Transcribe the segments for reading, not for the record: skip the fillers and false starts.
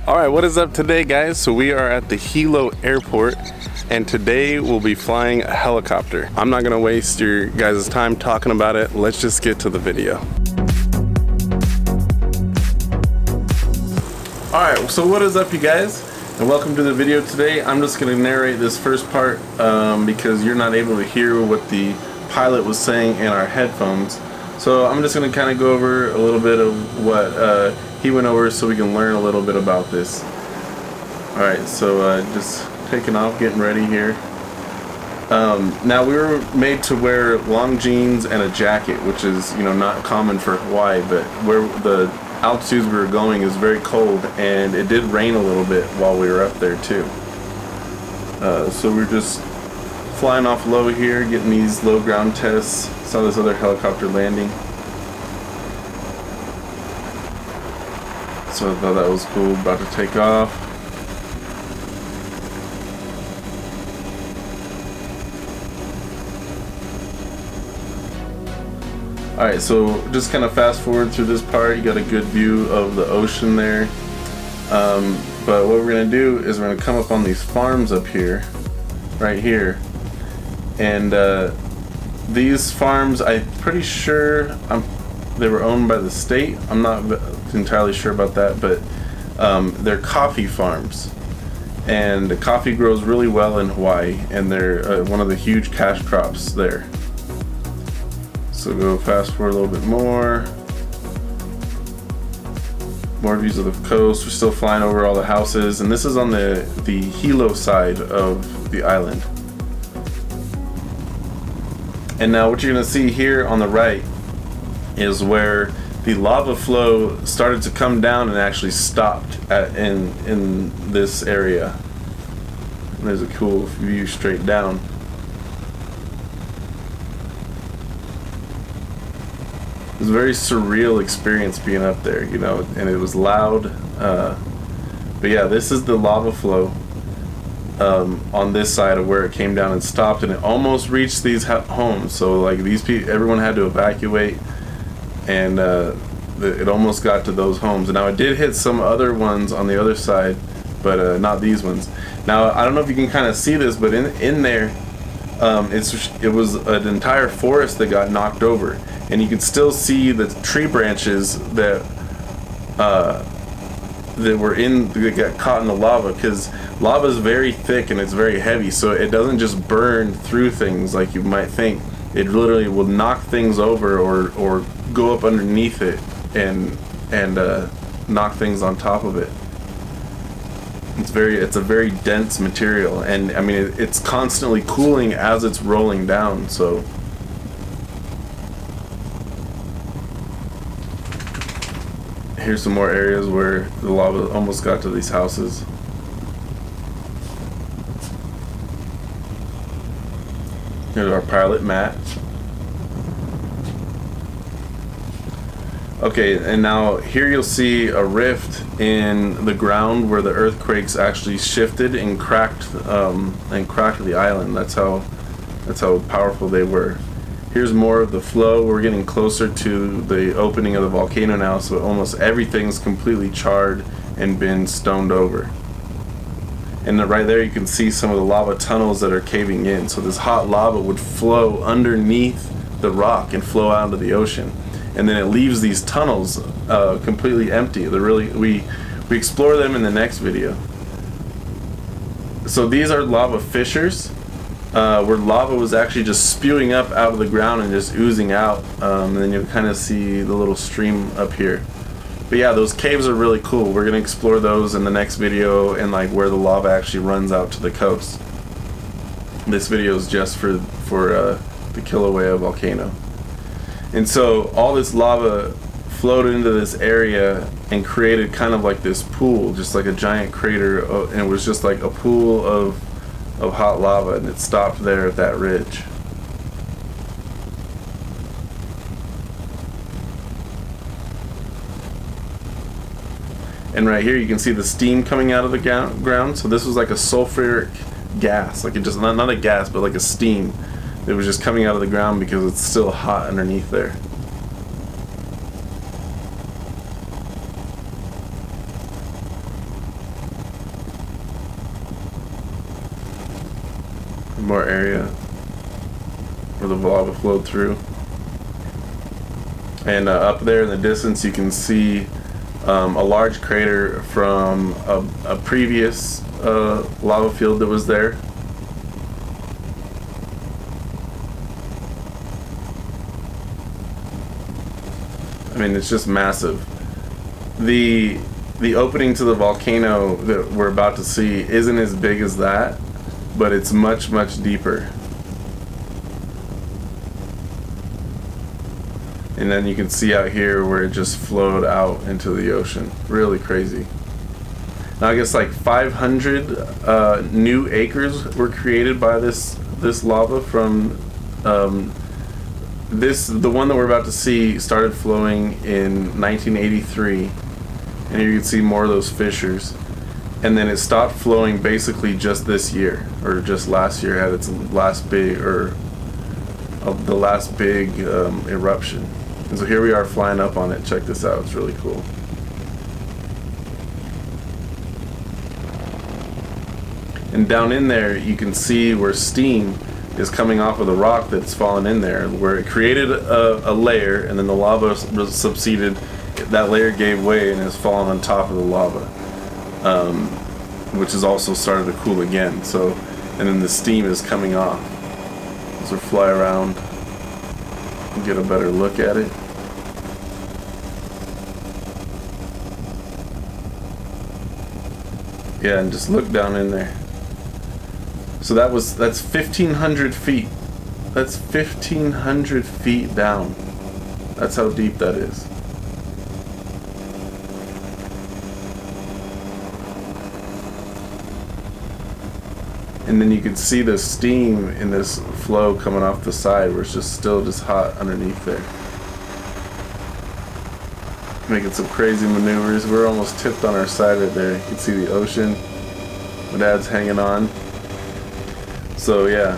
Alright, what is up today, guys? So we are at the Hilo airport, and today we'll be flying a helicopter. I'm not gonna waste your guys' time talking about it. Let's just get to the video. Alright, so what is up, you guys? And welcome to the video today. I'm just gonna narrate this first part because you're not able to hear what the pilot was saying in our headphones. So I'm just gonna kind of go over a little bit of what he went over so we can learn a little bit about this. Alright, so just taking off, getting ready here. Now we were made to wear long jeans and a jacket, which is, you know, not common for Hawaii, but where the altitudes we were going is very cold, and it did rain a little bit while we were up there too. So we're just flying off low here, getting these low ground tests. Saw this other helicopter landing. So I thought that was cool. About to take off. Alright, so just kind of fast forward through this part. You got a good view of the ocean there. But what we're going to do is we're going to come up on these farms up here, right here. And these farms, I'm pretty sure they were owned by the state. I'm not entirely sure about that, but they're coffee farms, and the coffee grows really well in Hawaii, and they're one of the huge cash crops there. So go fast forward a little bit more views of the coast. We're still flying over all the houses, and this is on the Hilo side of the island. And now what you're gonna see here on the right is where the lava flow started to come down and actually stopped in this area. And there's a cool view straight down. It was a very surreal experience being up there, you know, and it was loud. But yeah, this is the lava flow on this side of where it came down and stopped, and it almost reached these homes. So like these people, everyone had to evacuate, and it almost got to those homes. And now it did hit some other ones on the other side, but not these ones. Now I don't know if you can kind of see this, but in there, it was an entire forest that got knocked over, and you could still see the tree branches that got caught in the lava, because lava is very thick and it's very heavy, so it doesn't just burn through things like you might think. It literally will knock things over or go up underneath it and knock things on top of it. It's a very dense material, and I mean it's constantly cooling as it's rolling down. So here's some more areas where the lava almost got to these houses. Here's our pilot, Matt. Okay, and now here you'll see a rift in the ground where the earthquakes actually shifted and cracked the island. That's how powerful they were. Here's more of the flow. We're getting closer to the opening of the volcano now, so almost everything's completely charred and been stoned over. And right there you can see some of the lava tunnels that are caving in. So this hot lava would flow underneath the rock and flow out into the ocean. And then it leaves these tunnels completely empty. We explore them in the next video. So these are lava fissures, where lava was actually just spewing up out of the ground and just oozing out. And then you'll kind of see the little stream up here. But yeah, those caves are really cool. We're gonna explore those in the next video, and like where the lava actually runs out to the coast. This video is just for the Kilauea volcano. And so all this lava flowed into this area and created kind of like this pool, just like a giant crater, and it was just like a pool of hot lava, and it stopped there at that ridge. And right here you can see the steam coming out of the ground. So this was like a sulfuric gas, like it just not a gas, but like a steam. It was just coming out of the ground because it's still hot underneath there. more area where the lava flowed through. And up there in the distance you can see a large crater from a previous lava field that was there. I mean, it's just massive. The opening to the volcano that we're about to see isn't as big as that, but it's much, much deeper. And then you can see out here where it just flowed out into the ocean. Really crazy. Now I guess like 500 new acres were created by this lava from the one that we're about to see started flowing in 1983. And here you can see more of those fissures. And then it stopped flowing basically just this year, or just last year had its last big, the last big eruption. And so here we are flying up on it. Check this out, it's really cool. And down in there you can see where steam is coming off of the rock that's fallen in there, where it created a layer, and then the lava subsided. That layer gave way and has fallen on top of the lava, which has also started to cool again. So, and then the steam is coming off. So fly around and get a better look at it. Yeah, and just look down in there. So that's 1,500 feet. That's 1,500 feet down. That's how deep that is. And then you can see the steam in this flow coming off the side where it's just still just hot underneath there. Making some crazy maneuvers. We're almost tipped on our side right there. You can see the ocean. My dad's hanging on. So yeah,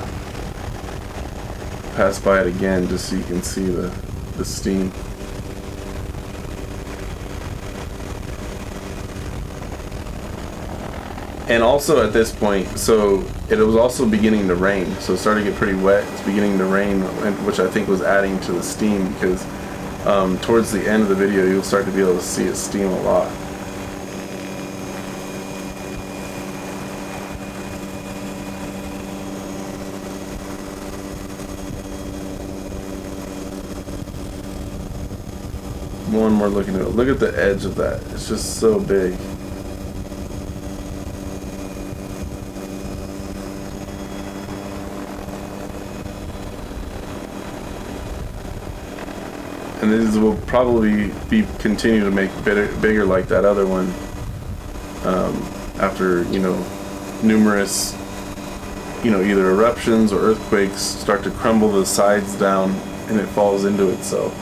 pass by it again just so you can see the steam. And also at this point, so it was also beginning to rain. So it started to get pretty wet. It's beginning to rain, which I think was adding to the steam, because towards the end of the video you'll start to be able to see it steam a lot. One more looking at it. Look at the edge of that. It's just so big. And these will probably continue to make bigger like that other one after, numerous, either eruptions or earthquakes start to crumble the sides down and it falls into itself.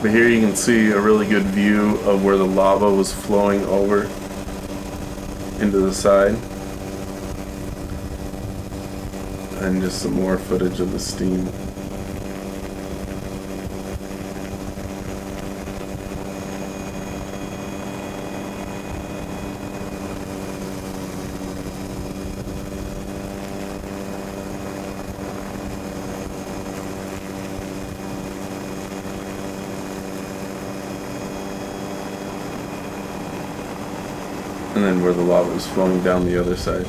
But here you can see a really good view of where the lava was flowing over into the side. And just some more footage of the steam. And then where the lava is flowing down the other side.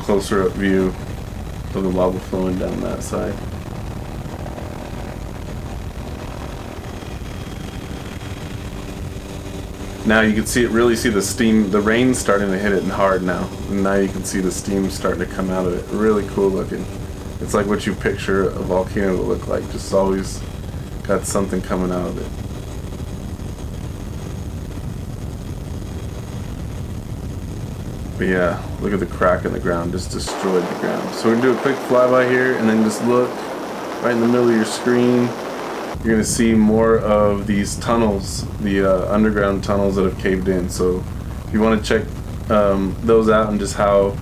Closer up view of the lava flowing down that side. Now you can really see the steam, the rain's starting to hit it hard now. And now you can see the steam starting to come out of it. Really cool looking. It's like what you picture a volcano to look like, just always got something coming out of it. But yeah, look at the crack in the ground, just destroyed the ground. So we're gonna do a quick flyby here and then just look right in the middle of your screen. You're gonna see more of these tunnels, the underground tunnels that have caved in. So if you wanna check those out and just how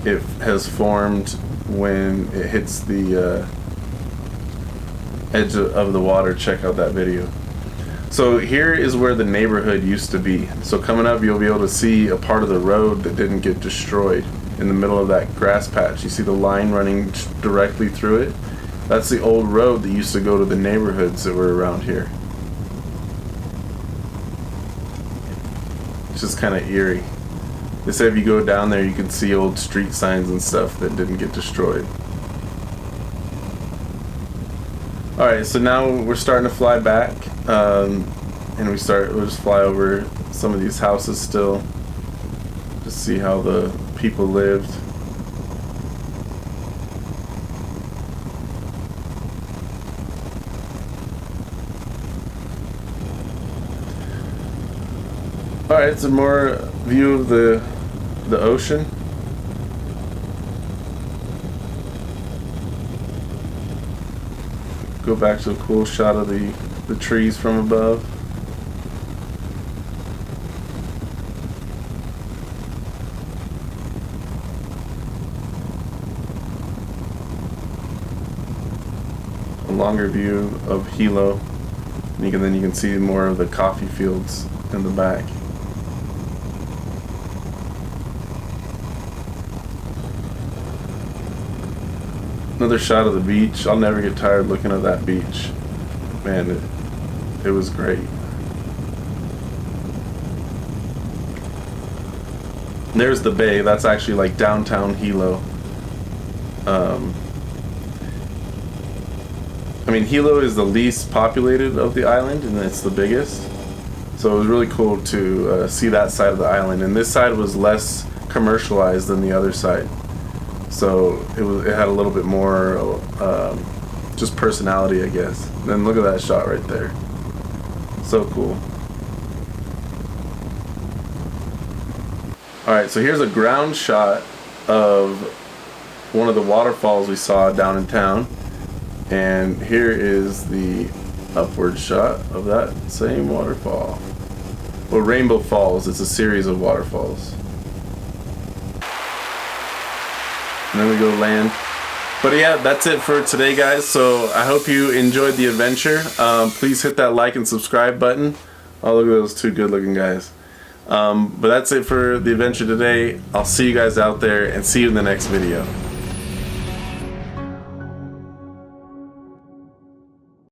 it has formed when it hits the edge of the water, check out that video. So here is where the neighborhood used to be. So coming up, you'll be able to see a part of the road that didn't get destroyed in the middle of that grass patch. You see the line running directly through it? That's the old road that used to go to the neighborhoods that were around here. It's just kind of eerie. They say if you go down there, you can see old street signs and stuff that didn't get destroyed. Alright, so now we're starting to fly back, and we'll just fly over some of these houses still, just see how the people lived. Alright, some more view of the ocean. Go back to a cool shot of the trees from above. A longer view of Hilo, and then you can see more of the coffee fields in the back. Another shot of the beach. I'll never get tired looking at that beach. Man, it was great. And there's the bay. That's actually like downtown Hilo. I mean, Hilo is the least populated of the island, and it's the biggest. So it was really cool to see that side of the island. And this side was less commercialized than the other side. So it had a little bit more just personality, I guess. And then look at that shot right there. So cool. Alright, so here's a ground shot of one of the waterfalls we saw down in town. And here is the upward shot of that same waterfall. Well, Rainbow Falls, it's a series of waterfalls. And then we go land. But yeah, that's it for today, guys. So I hope you enjoyed the adventure. Please hit that like and subscribe button. Oh, look at those two good looking guys. But that's it for the adventure today. I'll see you guys out there and see you in the next video.